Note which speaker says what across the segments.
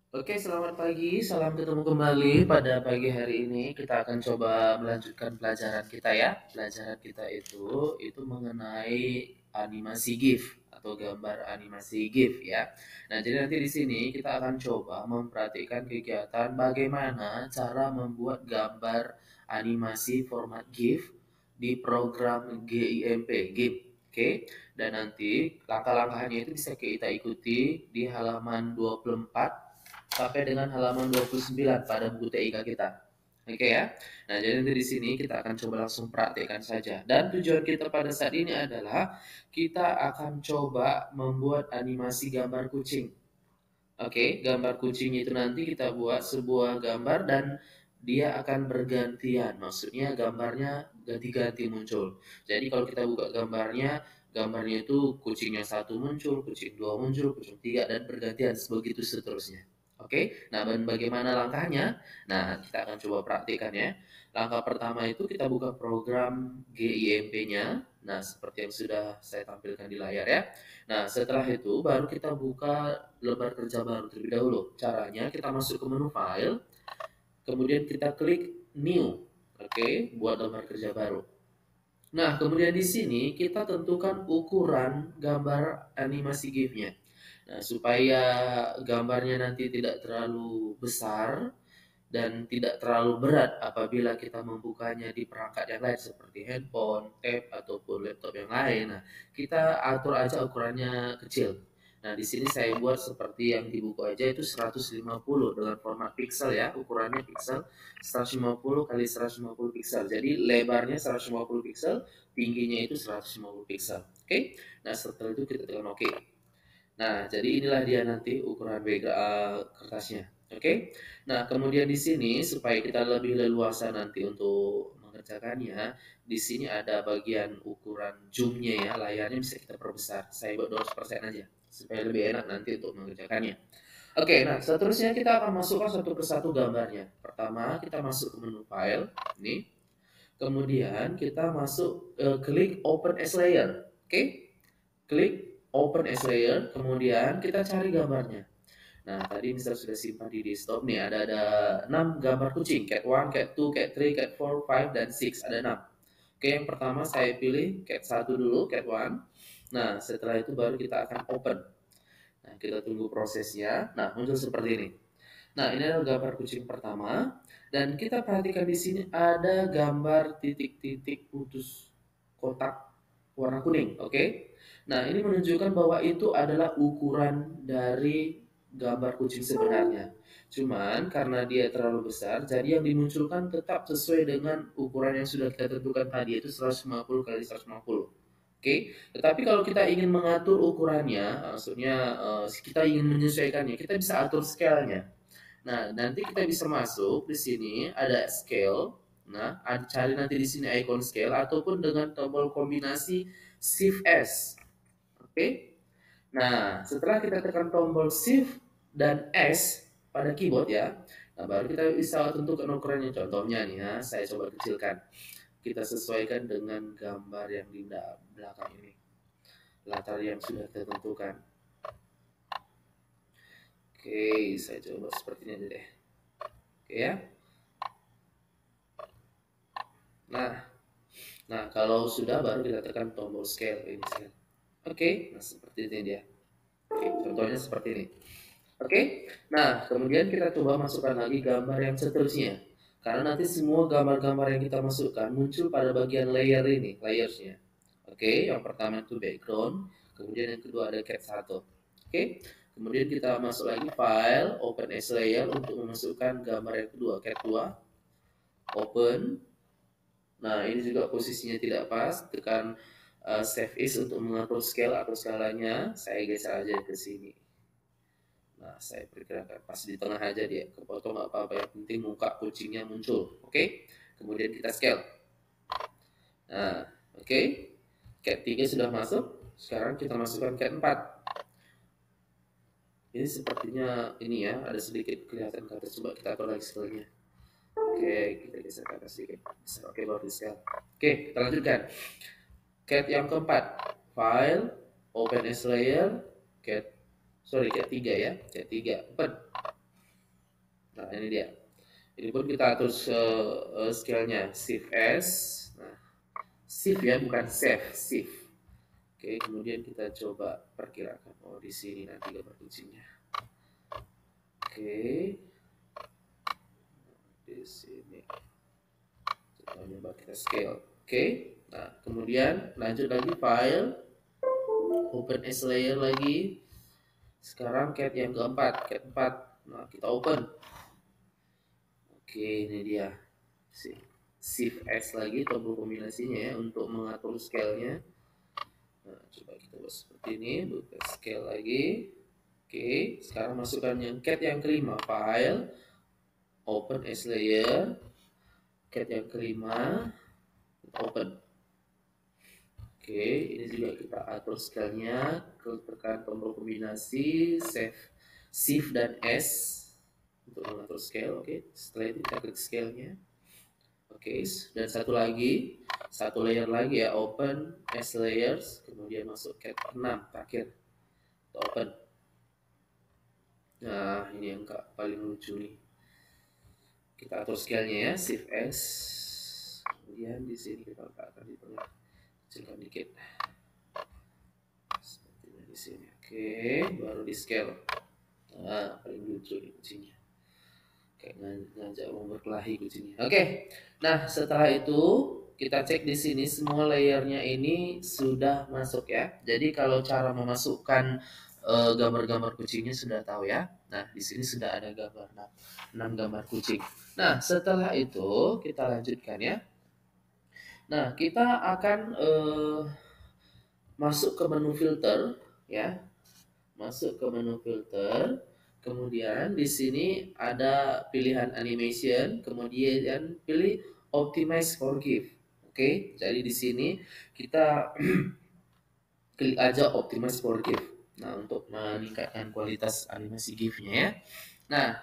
Speaker 1: Oke, selamat pagi. Salam ketemu kembali pada pagi hari ini. Kita akan coba melanjutkan pelajaran kita ya. Pelajaran kita itu mengenai animasi GIF atau gambar animasi GIF ya. Nah, jadi nanti di sini kita akan coba memperhatikan kegiatan bagaimana cara membuat gambar animasi format GIF di program GIMP, GIMP. Oke, dan nanti langkah-langkahnya itu bisa kita ikuti di halaman 24 sampai dengan halaman 29 pada buku TIK kita. Oke ya. Nah, jadi nanti di sini kita akan coba langsung praktekkan saja. Dan tujuan kita pada saat ini adalah kita akan coba membuat animasi gambar kucing. Oke, gambar kucing itu nanti kita buat sebuah gambar dan dia akan bergantian. Maksudnya gambarnya ganti-ganti muncul. Jadi kalau kita buka gambarnya itu kucing yang satu muncul, kucing dua muncul, kucing tiga dan bergantian begitu seterusnya. Oke, nah dan bagaimana langkahnya? Nah, kita akan coba praktikkan ya. Langkah pertama itu kita buka program GIMP-nya. Nah, seperti yang sudah saya tampilkan di layar ya. Nah, setelah itu baru kita buka lembar kerja baru terlebih dahulu. Caranya kita masuk ke menu file, kemudian kita klik new. Oke, buat lembar kerja baru. Nah, kemudian di sini kita tentukan ukuran gambar animasi GIF-nya. Nah, supaya gambarnya nanti tidak terlalu besar dan tidak terlalu berat apabila kita membukanya di perangkat yang lain seperti handphone, tab, ataupun laptop yang lain. Nah, kita atur aja ukurannya kecil. Nah, di sini saya buat seperti yang di buku aja itu 150 dengan format pixel ya, ukurannya pixel 150 kali 150 pixel. Jadi lebarnya 150 pixel, tingginya itu 150 pixel. Oke. Nah, setelah itu kita tekan oke. Nah, jadi inilah dia nanti ukuran kertasnya. Oke. Nah, kemudian di sini supaya kita lebih leluasa nanti untuk mengerjakannya, di sini ada bagian ukuran zoom-nya ya, layarnya bisa kita perbesar. Saya buat 200% aja supaya lebih enak nanti untuk mengerjakannya. Oke, nah seterusnya kita akan masukkan satu persatu gambarnya. Pertama, kita masuk ke menu file, ini. Kemudian kita masuk klik open as layer. Oke, klik open as layer, kemudian kita cari gambarnya. Nah, tadi misal sudah simpan di desktop nih, ada 6 gambar kucing, cat 1, cat 2, cat 3, cat 4, 5, dan 6, ada 6. Oke, yang pertama saya pilih cat 1 dulu, cat 1. Nah, setelah itu baru kita akan open. Nah, kita tunggu prosesnya. Nah, muncul seperti ini. Nah, ini adalah gambar kucing pertama. Dan kita perhatikan di sini ada gambar titik-titik putus kotak warna kuning. Oke. Nah, ini menunjukkan bahwa itu adalah ukuran dari gambar kucing sebenarnya. Cuman karena dia terlalu besar, jadi yang dimunculkan tetap sesuai dengan ukuran yang sudah kita tentukan tadi, yaitu 150 kali 150. Oke, tetapi kalau kita ingin mengatur ukurannya, maksudnya kita ingin menyesuaikannya, kita bisa atur scale-nya. Nah, nanti kita bisa masuk di sini ada scale. Nah, cari nanti di sini icon scale ataupun dengan tombol kombinasi Shift S. Oke. Nah, setelah kita tekan tombol Shift dan S pada keyboard ya, nah baru kita bisa tentukan ukurannya. Contohnya nih ya, saya coba kecilkan. Kita sesuaikan dengan gambar yang di belakang ini. Latar yang sudah kita tentukan. Oke, saya coba seperti ini deh. Oke ya. Nah, nah kalau sudah baru kita tekan tombol scale ini scale. Oke, nah seperti ini dia. Oke, contohnya seperti ini. Oke, nah kemudian kita coba masukkan lagi gambar yang seterusnya. Karena nanti semua gambar-gambar yang kita masukkan muncul pada bagian layer ini, layersnya. Oke, yang pertama itu background, kemudian yang kedua ada cat 1. Oke, kemudian kita masuk lagi file, open as layer untuk memasukkan gambar yang kedua, cat 2. Open. Nah, ini juga posisinya tidak pas, tekan save is untuk mengatur scale atau skalanya. Saya geser aja ke sini. Nah, saya perkirakan pas di tengah aja dia, kepotong nggak apa-apa, yang penting muka kucingnya muncul. Oke, kemudian kita scale. Nah, oke, cat 3 sudah masuk, sekarang kita masukkan cat 4. Ini sepertinya ini ya, ada sedikit kelihatan ke atas, coba kita atur lagi scale-nya. Oke, kita geser ke atas sedikit. Oke, baru di scale. Oke, kita lanjutkan. Cat yang keempat, file, open as layer, cat 3 ya, cat 3, open. Nah, ini dia. Ini pun kita atur scale-nya Shift S. Nah, Shift ya, bukan Save, Shift. Oke, kemudian kita coba perkirakan. Oh, di sini nanti gambar kucingnya. Oke, di sini. Kita coba kita scale. Oke, nah kemudian lanjut lagi file, open as layer lagi. Sekarang cat yang keempat, cat 4. Nah, kita open. Oke, ini dia. Shift X lagi tombol kombinasinya ya untuk mengatur scale-nya. Nah, coba kita buat seperti ini, buka scale lagi. Oke, sekarang masukkan yang cat yang kelima, file, open as layer, cat yang kelima, kita open. Oke, ini juga kita atur scale-nya, tekan tombol kombinasi, save, shift dan S untuk mengatur scale. Oke, setelah itu kita klik scale-nya. Oke, dan satu layer lagi ya, open as layers, kemudian masuk cat 6 terakhir, kita open. Nah, ini yang paling lucu nih. Kita atur scale-nya ya, shift S, kemudian di sini kita letakkan di tengah, kecilkan dikit seperti ini di sini. Oke, baru di scale. Nah, paling lucu nih kucingnya, kayak ngajak mau berkelahi kucingnya. Oke, nah setelah itu kita cek di sini semua layernya ini sudah masuk ya. Jadi kalau cara memasukkan gambar-gambar kucingnya sudah tahu ya. Nah, di sini sudah ada gambar 6 gambar kucing. Nah, setelah itu kita lanjutkan ya. Nah, kita akan masuk ke menu filter ya. Masuk ke menu filter. Kemudian di sini ada pilihan animation, kemudian pilih optimize for GIF. Oke, jadi di sini kita klik aja optimize for GIF. Nah, untuk meningkatkan kualitas animasi GIF-nya ya. Nah,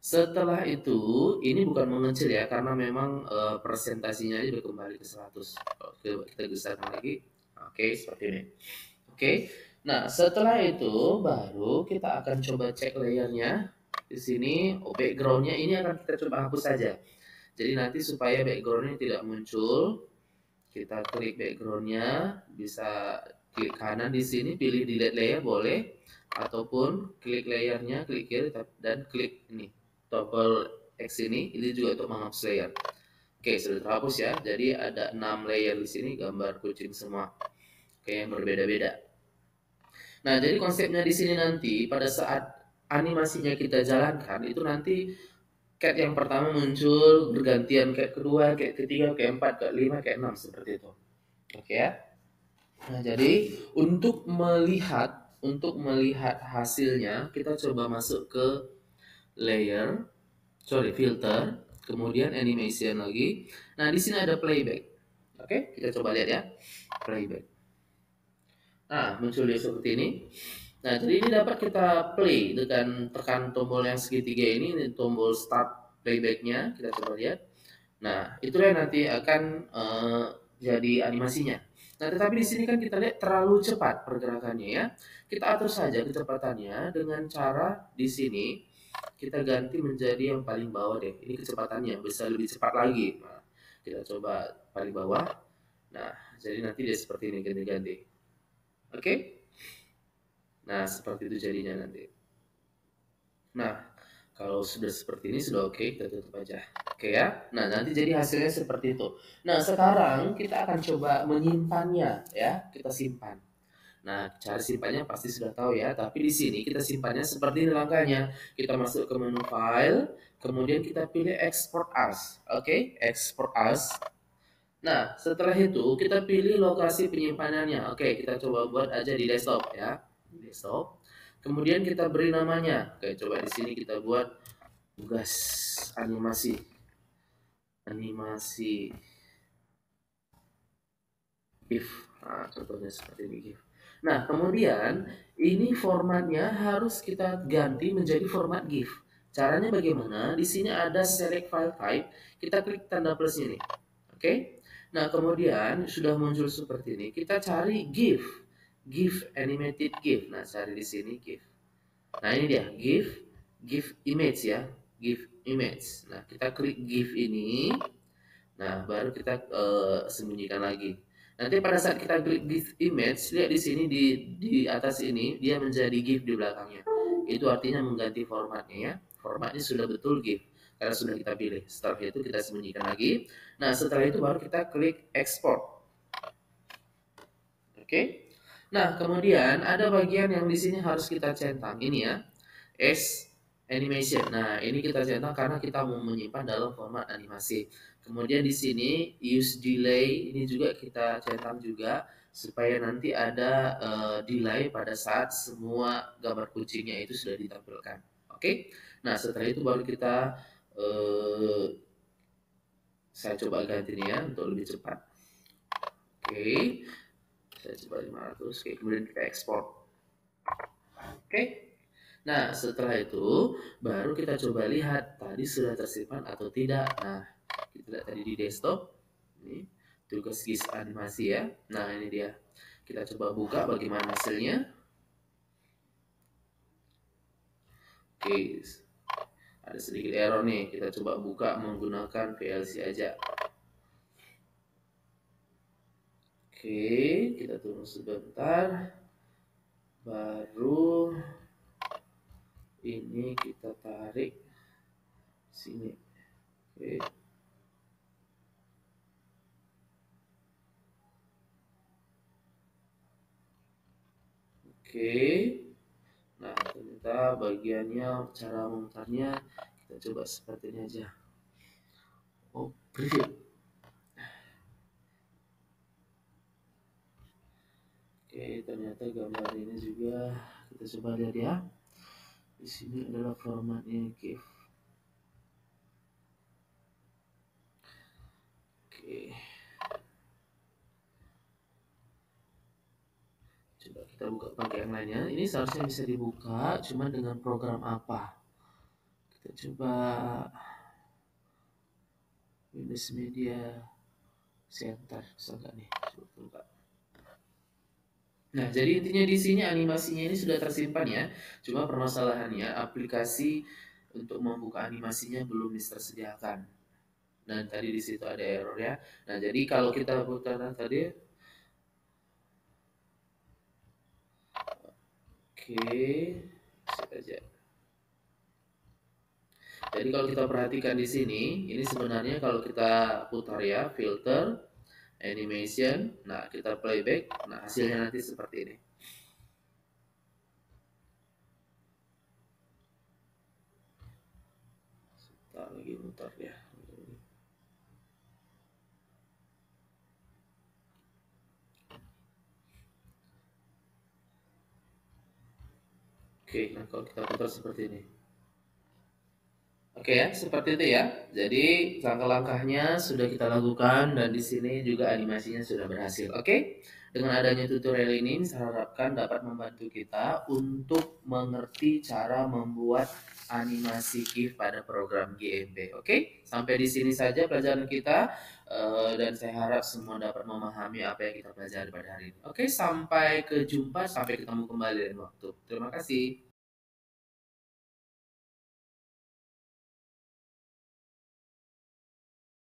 Speaker 1: setelah itu ini bukan mengecil ya, karena memang presentasinya aja udah kembali ke 100. Oke, kita besarkan lagi. Oke, seperti ini. Oke. Nah, setelah itu baru kita akan coba cek layernya. Di sini backgroundnya ini akan kita coba hapus saja. Jadi nanti supaya backgroundnya tidak muncul, kita klik backgroundnya, bisa klik kanan di sini, pilih delete layer boleh, ataupun klik layernya, klik kiri dan klik ini tombol X ini juga untuk menghapus layer. Oke, sudah terhapus ya. Jadi ada 6 layer di sini, gambar kucing semua. Oke, yang berbeda-beda. Nah, jadi konsepnya di sini nanti pada saat animasinya kita jalankan itu nanti cat yang pertama muncul bergantian cat kedua, cat ketiga, cat keempat, cat lima, cat enam seperti itu. Oke ya. Nah, jadi untuk melihat hasilnya kita coba masuk ke filter, kemudian animation lagi. Nah, di sini ada playback. Oke, kita coba lihat ya. Playback. Nah, muncul dia seperti ini. Nah, jadi ini dapat kita play dengan tekan tombol yang segitiga ini tombol start playbacknya. Kita coba lihat. Nah, itulah yang nanti akan jadi animasinya. Nah, tetapi di sini kan kita lihat terlalu cepat pergerakannya ya. Kita atur saja kecepatannya dengan cara di sini kita ganti menjadi yang paling bawah deh. Ini kecepatannya bisa lebih cepat lagi. Nah, kita coba paling bawah. Nah, jadi nanti dia seperti ini ganti-ganti. Oke? Nah, seperti itu jadinya nanti. Nah, kalau sudah seperti ini sudah oke, kita tutup aja. Oke ya. Nah, nanti jadi hasilnya seperti itu. Nah, sekarang kita akan coba menyimpannya ya. Kita simpan. Nah, cara simpannya pasti sudah tahu ya, tapi di sini kita simpannya seperti ini langkahnya. Kita masuk ke menu file, kemudian kita pilih export as. Oke, export as. Nah, setelah itu kita pilih lokasi penyimpanannya. Oke, kita coba buat aja di desktop ya. Desktop. Kemudian kita beri namanya. Oke, coba di sini kita buat tugas animasi. Animasi GIF. Nah, contohnya seperti ini GIF. Nah, kemudian ini formatnya harus kita ganti menjadi format GIF. Caranya bagaimana? Di sini ada select file type. Kita klik tanda plus ini. Oke? Nah, kemudian sudah muncul seperti ini. Kita cari GIF. GIF animated GIF. Nah, cari di sini GIF. Nah, ini dia GIF image ya. GIF image. Nah, kita klik GIF ini. Nah, baru kita sembunyikan lagi. Nanti pada saat kita klik GIF image, lihat di sini di atas ini dia menjadi GIF di belakangnya. Itu artinya mengganti formatnya ya. Formatnya sudah betul GIF karena sudah kita pilih. Setelah itu kita sembunyikan lagi. Nah, setelah itu baru kita klik export. Oke. Nah, kemudian ada bagian yang di sini harus kita centang. Ini ya. S animation. Nah, ini kita centang karena kita mau menyimpan dalam format animasi. Kemudian di sini use delay ini juga kita centang juga supaya nanti ada delay pada saat semua gambar kucingnya itu sudah ditampilkan. Oke. Nah, setelah itu baru kita saya coba ganti ini ya untuk lebih cepat. Oke. Saya coba 500. Oke, kemudian kita ekspor. Oke. Nah, setelah itu baru kita coba lihat tadi sudah tersimpan atau tidak. Nah, kita lihat tadi di desktop. Ini tugas GIS animasi ya. Nah, ini dia. Kita coba buka bagaimana hasilnya. Oke. Ada sedikit error nih. Kita coba buka menggunakan VLC aja. Oke, kita tunggu sebentar. Baru ini kita tarik sini. Oke. Oke. Nah, ternyata bagiannya cara memutarnya kita coba seperti ini aja. Oh, preview. Oke, ternyata gambar ini juga kita coba lihat ya. Di sini adalah formatnya GIF. Oke. Coba kita buka pakai yang lainnya. Ini seharusnya bisa dibuka, cuma dengan program apa? Kita coba Windows Media Center, bisa nggak nih? Coba buka. Nah, jadi intinya di sini animasinya ini sudah tersimpan ya. Cuma permasalahannya aplikasi untuk membuka animasinya belum tersediakan. Dan tadi di situ ada error ya. Nah, jadi kalau kita putar tadi, oke, aja. Jadi kalau kita perhatikan di sini, ini sebenarnya kalau kita putar ya, filter, animation, nah kita playback, nah hasilnya nanti seperti ini. Sebentar lagi mutar ya. Oke, nah kalau kita putar seperti ini. Oke ya, seperti itu ya. Jadi langkah-langkahnya sudah kita lakukan dan di sini juga animasinya sudah berhasil. Oke, dengan adanya tutorial ini saya harapkan dapat membantu kita untuk mengerti cara membuat animasi GIF pada program GMB. Oke, sampai di sini saja pelajaran kita dan saya harap semua dapat memahami apa yang kita pelajari pada hari ini. Oke, sampai jumpa, sampai ketemu kembali lain waktu. Terima kasih.